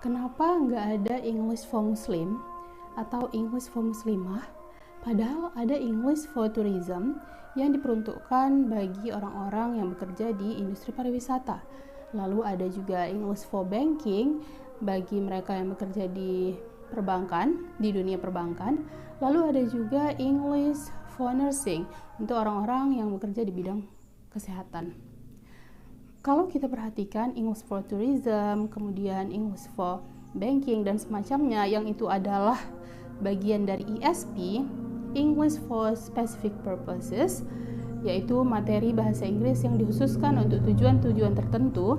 Kenapa nggak ada English for Muslim atau English for Muslimah, padahal ada English for Tourism yang diperuntukkan bagi orang-orang yang bekerja di industri pariwisata. Lalu ada juga English for Banking bagi mereka yang bekerja di perbankan, di dunia perbankan. Lalu ada juga English for Nursing untuk orang-orang yang bekerja di bidang kesehatan. Kalau kita perhatikan English for Tourism, kemudian English for Banking dan semacamnya, yang itu adalah bagian dari ESP, English for Specific Purposes, yaitu materi bahasa Inggris yang dikhususkan untuk tujuan-tujuan tertentu.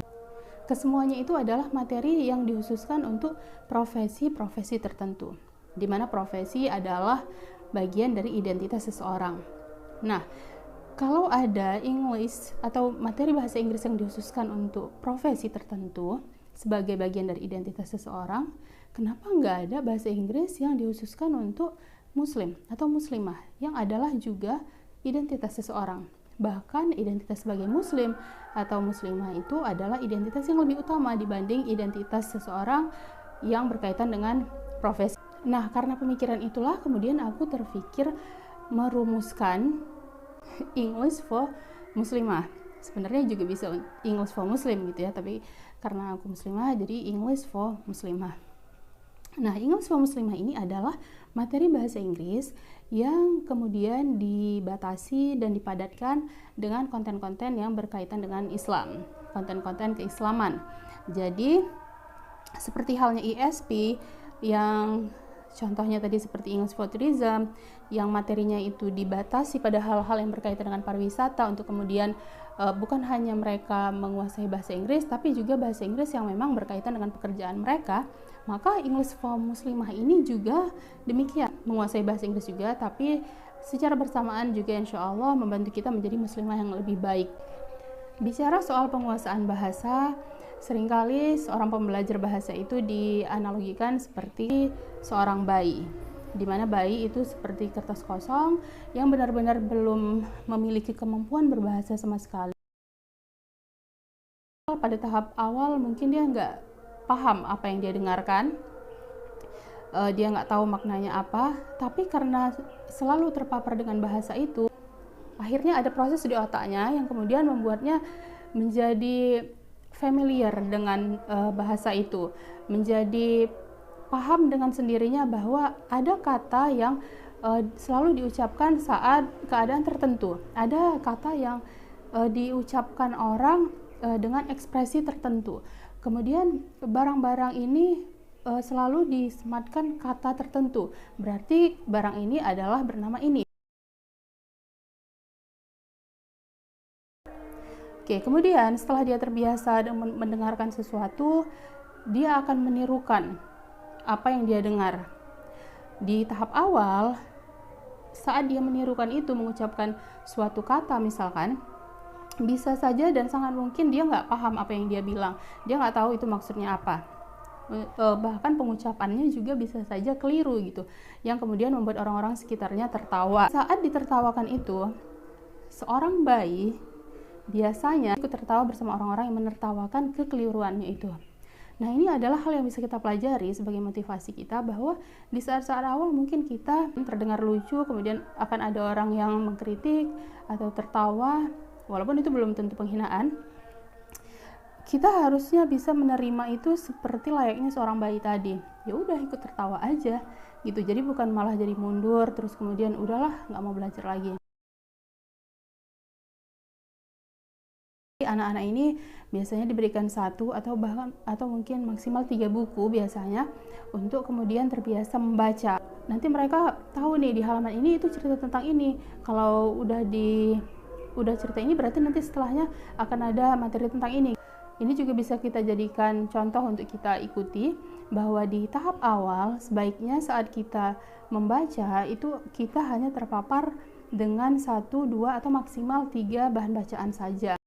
Kesemuanya itu adalah materi yang dikhususkan untuk profesi-profesi tertentu, di mana profesi adalah bagian dari identitas seseorang. Nah, kalau ada English atau materi bahasa Inggris yang dikhususkan untuk profesi tertentu sebagai bagian dari identitas seseorang, kenapa nggak ada bahasa Inggris yang dikhususkan untuk Muslim atau Muslimah yang adalah juga identitas seseorang? Bahkan identitas sebagai Muslim atau Muslimah itu adalah identitas yang lebih utama dibanding identitas seseorang yang berkaitan dengan profesi. Nah, karena pemikiran itulah kemudian aku terpikir merumuskan English for Muslimah. Sebenarnya juga bisa English for Muslim gitu ya, tapi karena aku Muslimah jadi English for Muslimah. Nah, English for Muslimah ini adalah materi bahasa Inggris yang kemudian dibatasi dan dipadatkan dengan konten-konten yang berkaitan dengan Islam, konten-konten keislaman. Jadi, seperti halnya ESP yang contohnya tadi seperti English for Tourism yang materinya itu dibatasi pada hal-hal yang berkaitan dengan pariwisata untuk kemudian bukan hanya mereka menguasai bahasa Inggris tapi juga bahasa Inggris yang memang berkaitan dengan pekerjaan mereka, maka English for Muslimah ini juga demikian, menguasai bahasa Inggris juga tapi secara bersamaan juga insya Allah membantu kita menjadi muslimah yang lebih baik. Bicara soal penguasaan bahasa, seringkali seorang pembelajar bahasa itu dianalogikan seperti seorang bayi, di mana bayi itu seperti kertas kosong yang benar-benar belum memiliki kemampuan berbahasa sama sekali. Pada tahap awal mungkin dia nggak paham apa yang dia dengarkan, dia nggak tahu maknanya apa, tapi karena selalu terpapar dengan bahasa itu, akhirnya ada proses di otaknya yang kemudian membuatnya menjadi familiar dengan bahasa itu, menjadi paham dengan sendirinya bahwa ada kata yang selalu diucapkan saat keadaan tertentu, ada kata yang diucapkan orang dengan ekspresi tertentu. Kemudian barang-barang ini selalu disematkan kata tertentu, berarti barang ini adalah bernama ini. Oke, kemudian setelah dia terbiasa mendengarkan sesuatu, dia akan menirukan apa yang dia dengar. Di tahap awal, saat dia menirukan itu, mengucapkan suatu kata misalkan, bisa saja dan sangat mungkin dia nggak paham apa yang dia bilang. Dia nggak tahu itu maksudnya apa. Bahkan pengucapannya juga bisa saja keliru gitu, yang kemudian membuat orang-orang sekitarnya tertawa. Saat ditertawakan itu, seorang bayi biasanya ikut tertawa bersama orang-orang yang menertawakan kekeliruannya itu. Nah, ini adalah hal yang bisa kita pelajari sebagai motivasi kita bahwa di saat-saat awal mungkin kita terdengar lucu, kemudian akan ada orang yang mengkritik atau tertawa, walaupun itu belum tentu penghinaan. Kita harusnya bisa menerima itu seperti layaknya seorang bayi tadi. Ya udah, ikut tertawa aja gitu. Jadi bukan malah jadi mundur terus kemudian udahlah nggak mau belajar lagi. Anak-anak ini biasanya diberikan satu atau mungkin maksimal 3 buku biasanya untuk kemudian terbiasa membaca. Nanti mereka tahu nih di halaman ini itu cerita tentang ini. Kalau udah cerita ini berarti nanti setelahnya akan ada materi tentang ini. Ini juga bisa kita jadikan contoh untuk kita ikuti bahwa di tahap awal sebaiknya saat kita membaca itu kita hanya terpapar dengan 1, 2 atau maksimal 3 bahan bacaan saja.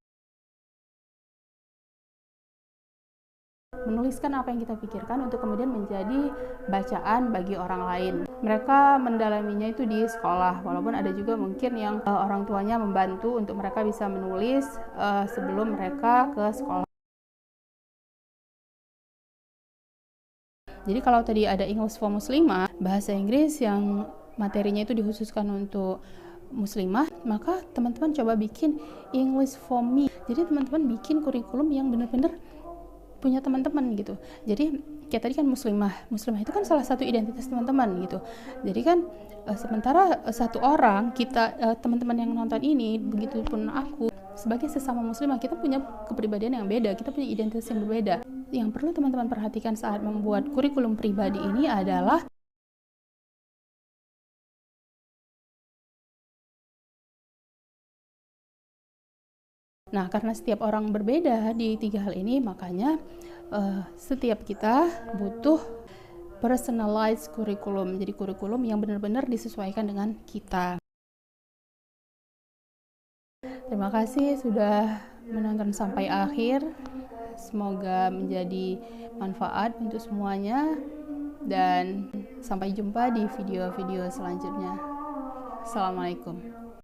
Menuliskan apa yang kita pikirkan untuk kemudian menjadi bacaan bagi orang lain. Mereka mendalaminya itu di sekolah, walaupun ada juga mungkin yang orang tuanya membantu untuk mereka bisa menulis sebelum mereka ke sekolah. Jadi kalau tadi ada English for Muslimah, bahasa Inggris yang materinya itu dikhususkan untuk muslimah, maka teman-teman coba bikin English for me. Jadi teman-teman bikin kurikulum yang benar-benar punya teman-teman gitu. Jadi kayak tadi kan muslimah itu kan salah satu identitas teman-teman gitu. Jadi kan sementara satu orang kita teman-teman yang nonton ini, begitupun aku sebagai sesama muslimah, kita punya kepribadian yang beda, kita punya identitas yang berbeda. Yang perlu teman-teman perhatikan saat membuat kurikulum pribadi ini adalah karena setiap orang berbeda di 3 hal ini, makanya setiap kita butuh personalized kurikulum. Jadi kurikulum yang benar-benar disesuaikan dengan kita. Terima kasih sudah menonton sampai akhir. Semoga menjadi manfaat untuk semuanya, dan sampai jumpa di video-video selanjutnya. Assalamualaikum.